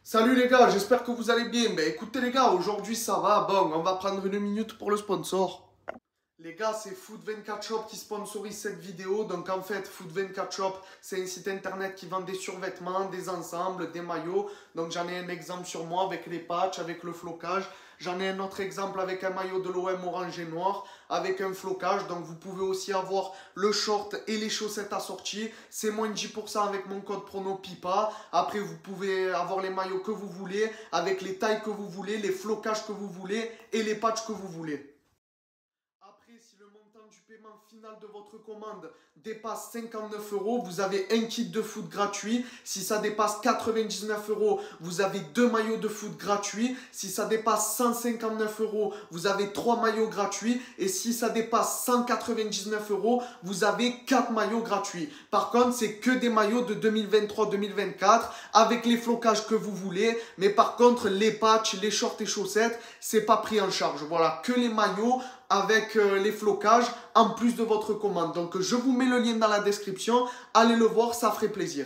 Salut les gars, j'espère que vous allez bien. Ben écoutez les gars, aujourd'hui ça va. Bon, on va prendre une minute pour le sponsor. Les gars, c'est Food24 Shop qui sponsorise cette vidéo. Donc en fait, Food24 Shop, c'est un site internet qui vend des survêtements, des ensembles, des maillots. Donc j'en ai un exemple sur moi avec les patchs, avec le flocage. J'en ai un autre exemple avec un maillot de l'OM orange et noir, avec un flocage. Donc vous pouvez aussi avoir le short et les chaussettes assorties. C'est moins de 10% avec mon code promo PIPA. Après, vous pouvez avoir les maillots que vous voulez, avec les tailles que vous voulez, les flocages que vous voulez et les patchs que vous voulez. Si le montant du paiement final de votre commande dépasse 59 €, vous avez un kit de foot gratuit. Si ça dépasse 99 €, vous avez 2 maillots de foot gratuits. Si ça dépasse 159 €, vous avez 3 maillots gratuits. Et si ça dépasse 199 €, vous avez 4 maillots gratuits. Par contre, c'est que des maillots de 2023-2024 avec les flocages que vous voulez. Mais par contre, les patchs, les shorts et chaussettes, c'est pas pris en charge. Voilà, que les maillots avec les flocages en plus de votre commande. Donc je vous mets le lien dans la description, allez le voir, ça ferait plaisir.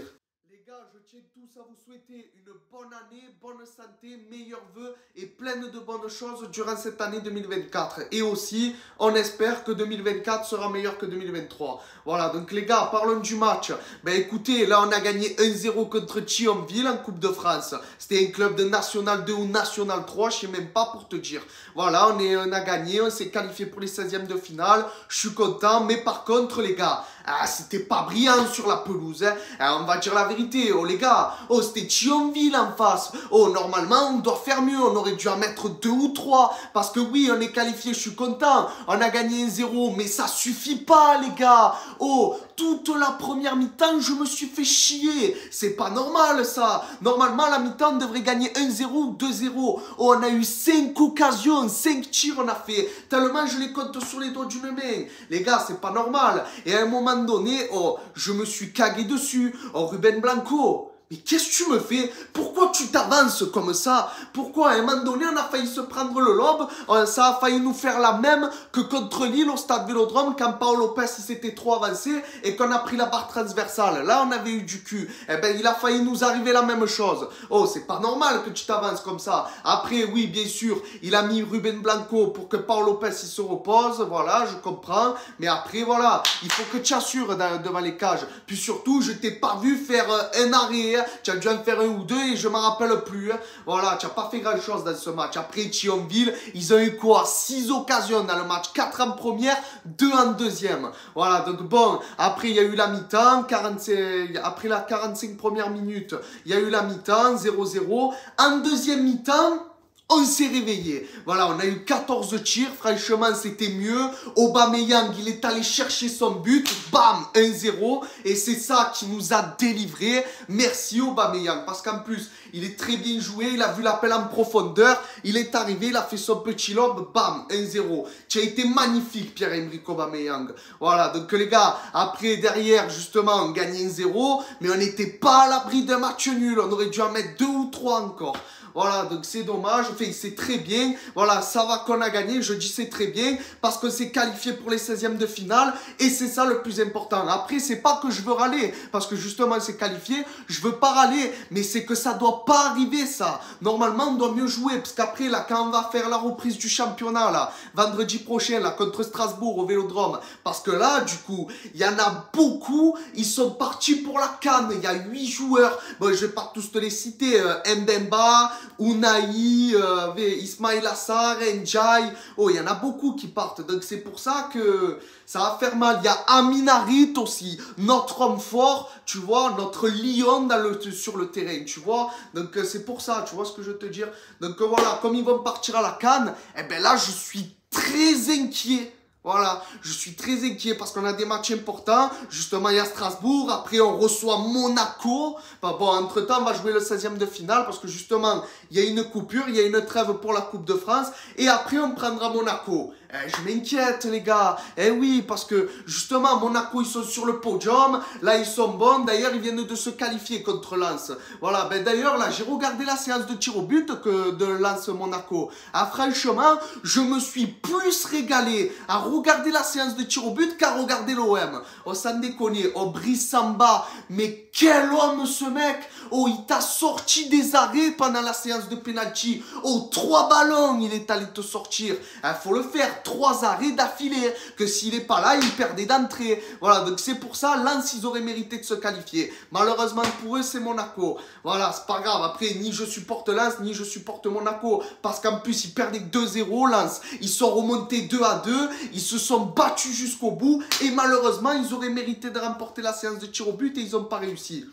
Les gars, je tiens tous à vous souhaiter une bonne année, bonne santé, meilleurs vœux et pleine de bonnes choses durant cette année 2024. Et aussi, on espère que 2024 sera meilleur que 2023. Voilà, donc les gars, parlons du match. Ben écoutez, là on a gagné 1-0 contre Thionville en Coupe de France. C'était un club de National 2 ou National 3, je sais même pas pour te dire. Voilà, on a gagné, on s'est qualifié pour les 16e de finale. Je suis content, mais par contre les gars, c'était pas brillant sur la pelouse. On va dire la vérité, oh les gars, oh c'était Thionville en face. Oh normalement on doit faire mieux, on aurait dû en mettre 2 ou 3. Parce que oui, on est qualifié, je suis content. On a gagné 1-0, mais ça suffit pas les gars. Oh, toute la première mi-temps, je me suis fait chier. C'est pas normal ça. Normalement, la mi-temps, on devrait gagner 1-0 ou 2-0. Oh, on a eu 5 occasions, 5 tirs on a fait. Tellement je les compte sur les doigts d'une main. Les gars, c'est pas normal. Et à un moment donné, oh, je me suis cagué dessus. Oh, Ruben Blanco. Mais qu'est-ce que tu me fais? Pourquoi tu t'avances comme ça? Pourquoi à un moment donné on a failli se prendre le lobe? Ça a failli nous faire la même que contre Lille au stade Vélodrome quand Paul Lopez s'était trop avancé et qu'on a pris la barre transversale. Là on avait eu du cul. Eh ben il a failli nous arriver la même chose. Oh c'est pas normal que tu t'avances comme ça. Après oui bien sûr il a mis Ruben Blanco pour que Paul Lopez il se repose. Voilà je comprends. Mais après voilà il faut que tu assures devant les cages. Puis surtout je t'ai pas vu faire un arrêt. Tu as dû en faire un ou deux et je m'en rappelle plus. Voilà, tu n'as pas fait grand chose dans ce match. Après, Thionville, ils ont eu quoi? 6 occasions dans le match. 4 en première, 2 en deuxième. Voilà, donc bon, après il y a eu la mi-temps. Après la 45 première minute, il y a eu la mi-temps, 0-0. En deuxième mi-temps, on s'est réveillé. Voilà, on a eu 14 tirs. Franchement, c'était mieux. Aubameyang, il est allé chercher son but. Bam, 1-0. Et c'est ça qui nous a délivré. Merci Aubameyang. Parce qu'en plus, il est très bien joué. Il a vu l'appel en profondeur. Il est arrivé, il a fait son petit lob. Bam, 1-0. Tu as été magnifique, Pierre-Emerick Aubameyang. Voilà, donc les gars, après, derrière, justement, on gagnait 1-0. Mais on n'était pas à l'abri d'un match nul. On aurait dû en mettre 2 ou 3 encore. Voilà, donc c'est dommage, enfin c'est très bien, voilà, ça va qu'on a gagné, je dis c'est très bien, parce que c'est qualifié pour les 16e de finale, et c'est ça le plus important. Après, c'est pas que je veux râler, parce que justement c'est qualifié, je veux pas râler, mais c'est que ça doit pas arriver ça. Normalement, on doit mieux jouer, parce qu'après, là, quand on va faire la reprise du championnat, là, vendredi prochain, là, contre Strasbourg au Vélodrome, parce que là, du coup, il y en a beaucoup, ils sont partis pour la CAN, il y a 8 joueurs, bon, je vais pas tous te les citer, Mbemba, Unai, Ismail Assar, Ndiaye. Oh, il y en a beaucoup qui partent. Donc c'est pour ça que ça va faire mal. Il y a Amin Harit aussi, notre homme fort, tu vois, notre lion sur le terrain, tu vois. Donc c'est pour ça, tu vois ce que je veux te dire. Donc voilà, comme ils vont partir à la CAN, eh ben là je suis très inquiet. Voilà, je suis très inquiet parce qu'on a des matchs importants. Justement, il y a Strasbourg. Après, on reçoit Monaco. Enfin, bon, entre-temps, on va jouer le 16e de finale parce que justement, il y a une coupure, il y a une trêve pour la Coupe de France. Et après, on prendra Monaco. Je m'inquiète, les gars. Eh oui, parce que justement, Monaco, ils sont sur le podium. Là, ils sont bons. D'ailleurs, ils viennent de se qualifier contre Lens. Voilà, ben d'ailleurs, là, j'ai regardé la séance de tir au but que de Lens-Monaco. Ah, franchement, je me suis plus régalé à regarder la séance de tir au but qu'à regarder l'OM. Oh, sans déconner. Oh, Brice Samba, mais quel homme ce mec! Oh, il t'a sorti des arrêts pendant la séance de penalty. Oh, 3 ballons, il est allé te sortir. Il faut le faire, 3 arrêts d'affilée. Que s'il n'est pas là, il perdait d'entrée. Voilà, donc c'est pour ça, Lens, ils auraient mérité de se qualifier. Malheureusement pour eux, c'est Monaco. Voilà, c'est pas grave. Après, ni je supporte Lens, ni je supporte Monaco. Parce qu'en plus, ils perdaient 2-0, Lens. Ils sont remontés 2-2. Ils se sont battus jusqu'au bout. Et malheureusement, ils auraient mérité de remporter la séance de tir au but et ils n'ont pas réussi.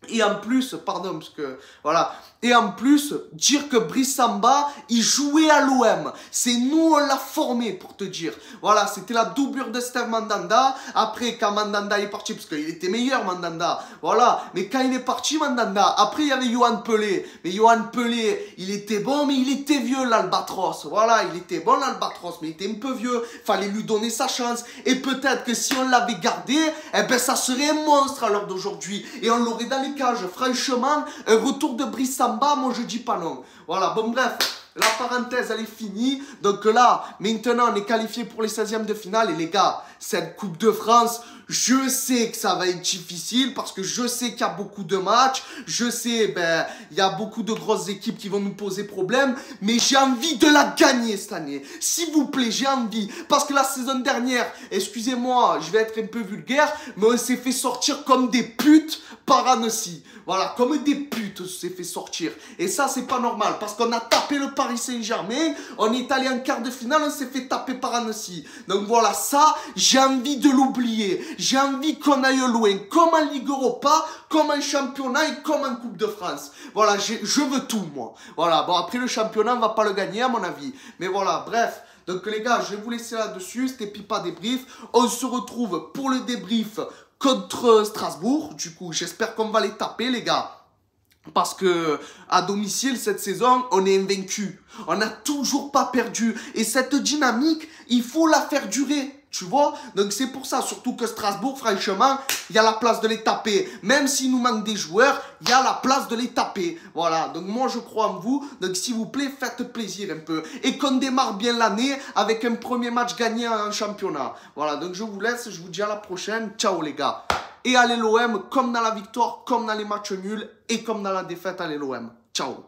Et en plus, pardon, parce que, voilà, et en plus, dire que Brice Samba, il jouait à l'OM. C'est nous, on l'a formé, pour te dire. Voilà, c'était la doublure de Steve Mandanda. Après, quand Mandanda est parti, parce qu'il était meilleur, Mandanda. Voilà, mais quand il est parti, Mandanda, après, il y avait Johan Pelé. Mais Johan Pelé, il était bon, mais il était vieux, l'Albatros. Voilà, il était bon, l'Albatros, mais il était un peu vieux. Fallait lui donner sa chance. Et peut-être que si on l'avait gardé, eh ben, ça serait un monstre à l'heure d'aujourd'hui. Et on l'aurait dans les cages. Franchement, un retour de Brice Samba, moi je dis pas non. Voilà, bon bref, la parenthèse elle est finie. Donc là, maintenant on est qualifié pour les 16e de finale. Et les gars, cette Coupe de France, je sais que ça va être difficile parce que je sais qu'il y a beaucoup de matchs. Je sais, ben, il y a beaucoup de grosses équipes qui vont nous poser problème. Mais j'ai envie de la gagner cette année. S'il vous plaît, j'ai envie. Parce que la saison dernière, excusez-moi, je vais être un peu vulgaire, mais on s'est fait sortir comme des putes par Annecy. Voilà, comme des putes, on s'est fait sortir. Et ça, c'est pas normal parce qu'on a tapé le Paris Saint-Germain. On est allé en quart de finale, on s'est fait taper par Annecy. Donc voilà, ça, j'ai envie de l'oublier. J'ai envie qu'on aille loin, comme en Ligue Europa, comme en championnat et comme en Coupe de France. Voilà, je veux tout, moi. Voilà, bon, après le championnat, on va pas le gagner, à mon avis. Mais voilà, bref. Donc les gars, je vais vous laisser là-dessus. C'était Pipa Débrief. On se retrouve pour le débrief contre Strasbourg. Du coup, j'espère qu'on va les taper, les gars. Parce que à domicile, cette saison, on est invaincu. On n'a toujours pas perdu. Et cette dynamique, il faut la faire durer. Tu vois? Donc c'est pour ça, surtout que Strasbourg, franchement, il y a la place de les taper. Même s'il nous manque des joueurs, il y a la place de les taper. Voilà, donc moi je crois en vous. Donc s'il vous plaît, faites plaisir un peu. Et qu'on démarre bien l'année avec un premier match gagné en championnat. Voilà, donc je vous laisse, je vous dis à la prochaine. Ciao les gars. Et allez l'OM, comme dans la victoire, comme dans les matchs nuls et comme dans la défaite, allez l'OM. Ciao.